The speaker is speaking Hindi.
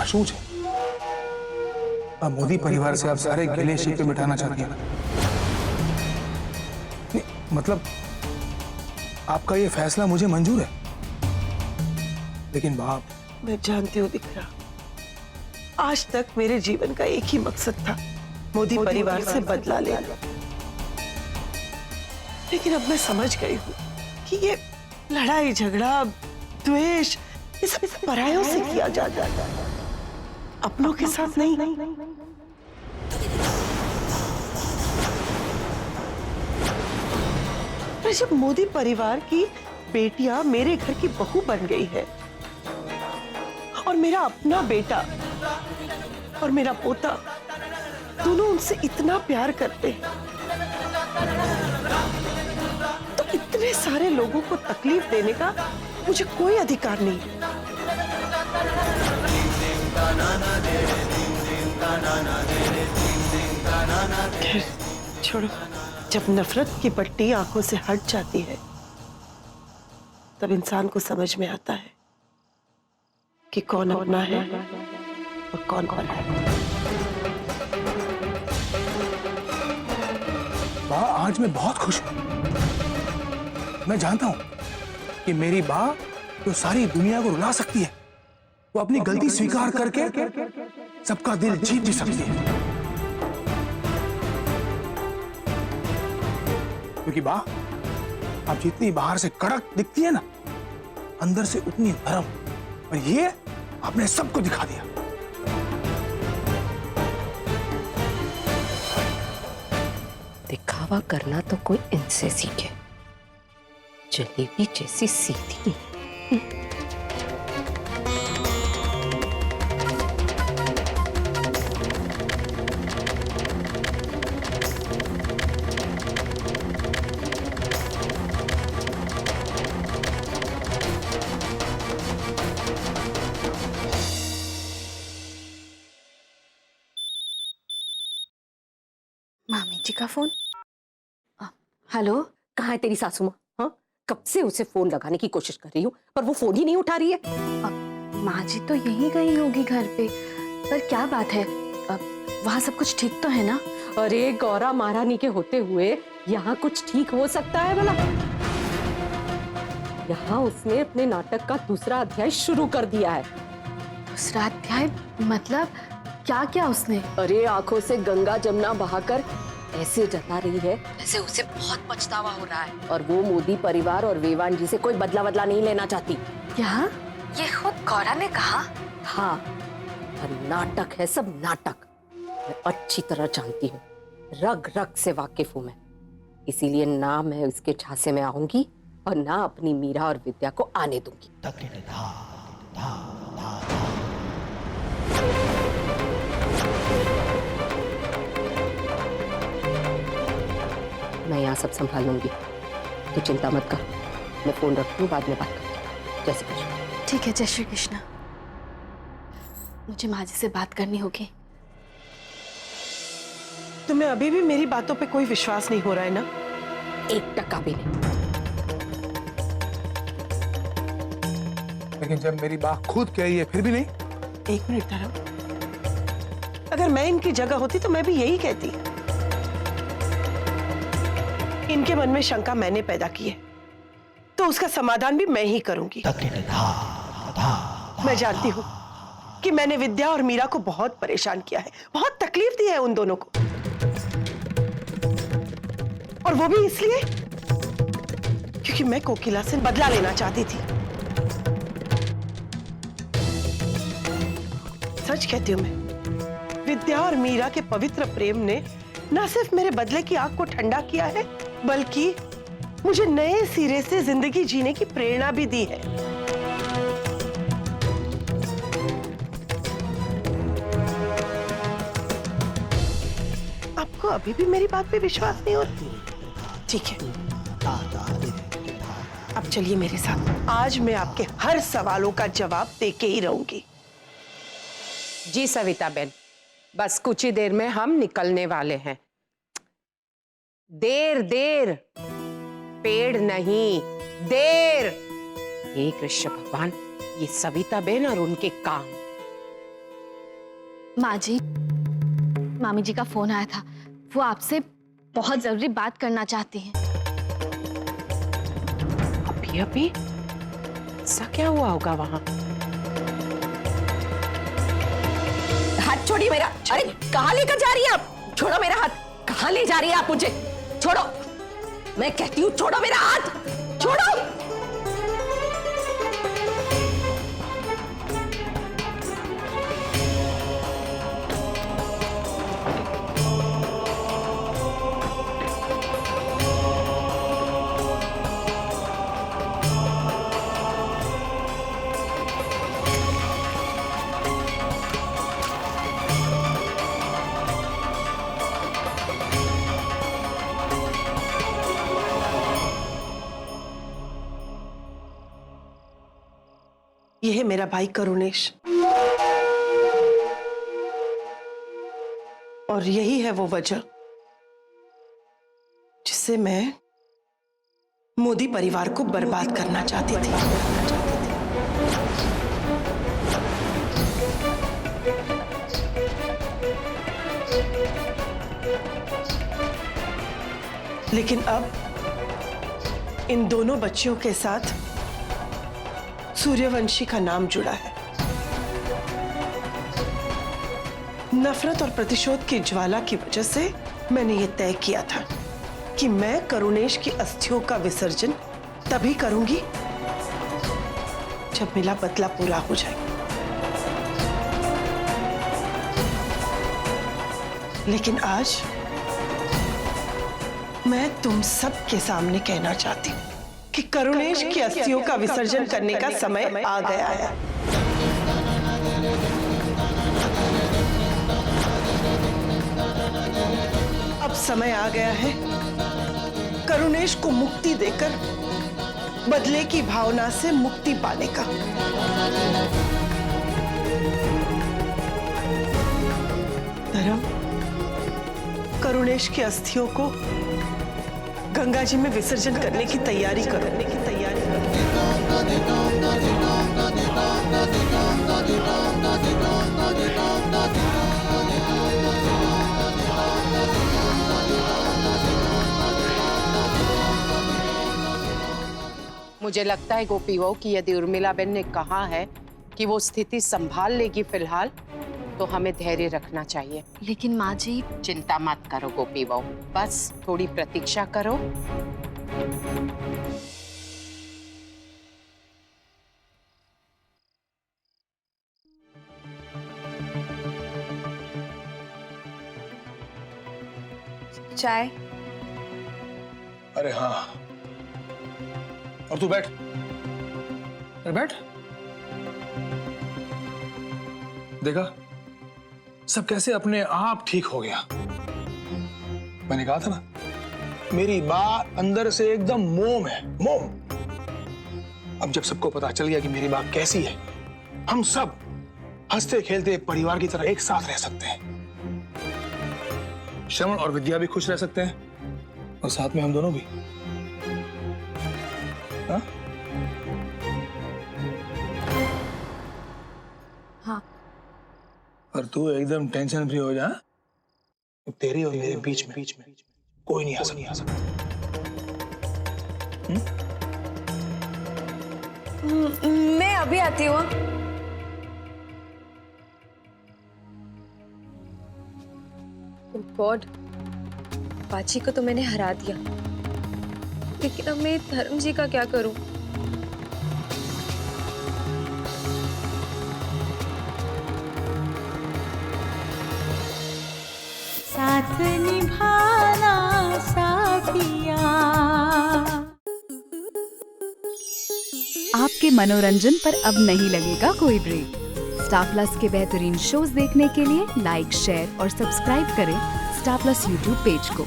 अशूच है। अब मोदी परिवार से आप सारे गिले शिकवे मिटाना चाहती हैं। नहीं, मतलब आपका ये फैसला मुझे मंजूर है, लेकिन बाप। मैं जानती हूँ दिकरा, आज तक मेरे जीवन का एक ही मकसद था, मोदी परिवार से बदला लेना। लेकिन अब मैं समझ गई हूँ कि ये लड़ाई झगड़ा द्वेष ये सब परायों से किया जाता है, अपनों के साथ नहीं। पर जब मोदी परिवार की बेटियां मेरे घर की बहू बन गई है और मेरा अपना बेटा और मेरा पोता दोनों उनसे इतना प्यार करते हैं, तो इतने सारे लोगों को तकलीफ देने का मुझे कोई अधिकार नहीं। खैर छोड़ो, जब नफरत की पट्टी आंखों से हट जाती है तब इंसान को समझ में आता है कि कौन अपना है और कौन परा है। माँ, आज मैं बहुत खुश हूं। मैं जानता हूं कि मेरी माँ जो सारी दुनिया को रुला सकती है, वो अपनी गलती स्वीकार करके सबका दिल जीत भी सकती है। क्योंकि माँ, आप जितनी बाहर से कड़क दिखती है ना, अंदर से उतनी नरम। और ये आपने सबको दिखा दिया। दिखावा करना तो कोई इनसे सीखे, जलेबी जैसी सीधी। मामी जी का फोन। हेलो, कहाँ है तेरी सासू माँ? हाँ, कब से उसे फोन लगाने की कोशिश कर रही हूँ, पर वो फोन ही नहीं उठा रही है। माँ जी तो यहीं गई होगी घर पे, पर क्या बात है? वहाँ सब कुछ ठीक तो है ना? अरे गौरा महारानी के होते हुए यहाँ कुछ ठीक हो सकता है भला? यहाँ उसने अपने नाटक का दूसरा अध्याय शुरू कर दिया है। दूसरा अध्याय मतलब क्या क्या उसने? अरे आंखों से गंगा जमुना बहाकर ऐसे जता रही है जैसे उसे बहुत पछतावा हो रहा है, और वो मोदी परिवार और वेवान जी से कोई बदला नहीं लेना चाहती। क्या? ये खुद गौरा ने कहा? हाँ, और नाटक है, सब नाटक। मैं अच्छी तरह जानती हूँ, रग रग से वाकिफ हूँ मैं। इसीलिए ना मैं उसके झांसे में आऊंगी और ना अपनी मीरा और विद्या को आने दूंगी। मैं यहाँ सब संभाल लूंगी, तो चिंता मत कर। मैं फोन रखती हूँ, बाद में बात करती हूँ। जय श्री कृष्ण। ठीक है, जय श्री कृष्ण। मुझे माँ जी से बात करनी होगी। तुम्हें अभी भी मेरी बातों पे कोई विश्वास नहीं हो रहा है ना? 1% भी नहीं। लेकिन जब मेरी माँ खुद कह रही है फिर भी नहीं। 1 मिनट धर्म, अगर मैं इनकी जगह होती तो मैं भी यही कहती। इनके मन में शंका मैंने पैदा की है, तो उसका समाधान भी मैं ही करूंगी। मैं जानती हूं कि मैंने विद्या और मीरा को बहुत परेशान किया है, बहुत तकलीफ दी है उन दोनों को, और वो भी इसलिए क्योंकि मैं कोकिला से बदला लेना चाहती थी। सच कहती हूं मैं, विद्या और मीरा के पवित्र प्रेम ने न सिर्फ मेरे बदले की आग को ठंडा किया है, बल्कि मुझे नए सिरे से जिंदगी जीने की प्रेरणा भी दी है। आपको अभी भी मेरी बात पे विश्वास नहीं होता? ठीक है, अब चलिए मेरे साथ। आज मैं आपके हर सवालों का जवाब दे के ही रहूंगी। जी सविता बेन, बस कुछ ही देर में हम निकलने वाले हैं। देर, पेड़ नहीं, देर। हे कृष्ण भगवान, ये सविता बेन और उनके काम। माँ जी, मामी जी का फोन आया था, वो आपसे बहुत जरूरी बात करना चाहती हैं। अभी अभी ऐसा क्या हुआ होगा वहां? हाथ छोड़िए मेरा। अरे कहाँ लेकर जा रही है आप? छोड़ो मेरा हाथ। कहाँ ले जा रही है आप मुझे? छोड़ो, मैं कहती हूँ छोड़ो मेरा हाथ, छोड़ो। यह है मेरा भाई करुणेश, और यही है वो वजह जिससे मैं मोदी परिवार को बर्बाद करना चाहती थी। लेकिन अब इन दोनों बच्चियों के साथ सूर्यवंशी का नाम जुड़ा है। नफरत और प्रतिशोध की ज्वाला की वजह से मैंने यह तय किया था कि मैं करुणेश की अस्थियों का विसर्जन तभी करूंगी जब मेरा बदला पूरा हो जाए। लेकिन आज मैं तुम सब के सामने कहना चाहती हूं कि करुणेश की अस्थियों का विसर्जन करने का समय आ गया है। अब समय आ गया है करुणेश को मुक्ति देकर बदले की भावना से मुक्ति पाने का। धर्म, करुणेश की अस्थियों को गंगा जी में विसर्जन करने की तैयारी करो। मुझे लगता है गोपी बहू कि यदि उर्मिला बेन ने कहा है कि वो स्थिति संभाल लेगी फिलहाल, तो हमें धैर्य रखना चाहिए। लेकिन माँ जी, चिंता मत करो गोपी बहू, बस थोड़ी प्रतीक्षा करो। चाय? अरे हाँ, और तू बैठ। अरे बैठ। देखा सब कैसे अपने आप ठीक हो गया। मैंने कहा था ना, मेरी माँ अंदर से एकदम मोम है, मोम। अब जब सबको पता चल गया कि मेरी माँ कैसी है, हम सब हंसते खेलते परिवार की तरह एक साथ रह सकते हैं। श्रवण और विद्या भी खुश रह सकते हैं, और साथ में हम दोनों भी। हाँ? हाँ। और तू एकदम टेंशन फ्री हो जा। तेरे और मेरे बीच में कोई नहीं आ सकता। मैं अभी आती हूँ। गॉड, बाची को तो मैंने हरा दिया, लेकिन अब मैं धर्म जी का क्या करूं? साथ निभाना साथिया। आपके मनोरंजन पर अब नहीं लगेगा कोई ब्रेक। स्टार प्लस के बेहतरीन शोज देखने के लिए लाइक, शेयर और सब्सक्राइब करें स्टार प्लस यूट्यूब पेज को।